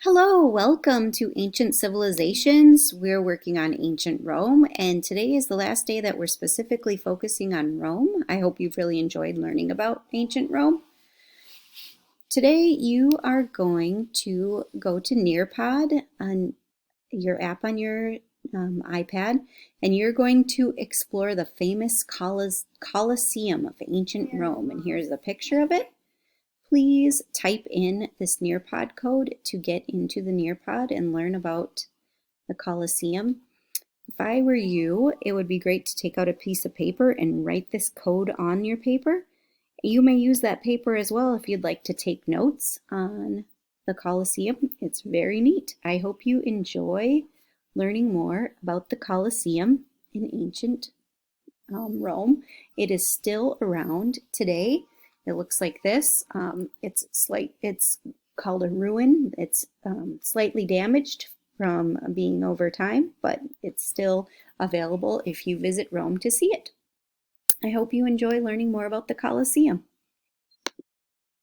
Hello, welcome to Ancient Civilizations. We're working on ancient Rome, and today is the last day that we're specifically focusing on Rome. I hope you've really enjoyed learning about ancient Rome. Today, you are going to go to Nearpod on your app on your iPad, and you're going to explore the famous Colosseum of ancient Rome. And here's a picture of it. Please type in this Nearpod code to get into the Nearpod and learn about the Colosseum. If I were you, it would be great to take out a piece of paper and write this code on your paper. You may use that paper as well if you'd like to take notes on the Colosseum. It's very neat. I hope you enjoy learning more about the Colosseum in ancient Rome. It is still around today. It looks like this. It's called a ruin. It's slightly damaged from being over time, but it's still available if you visit Rome to see it. I hope you enjoy learning more about the Colosseum.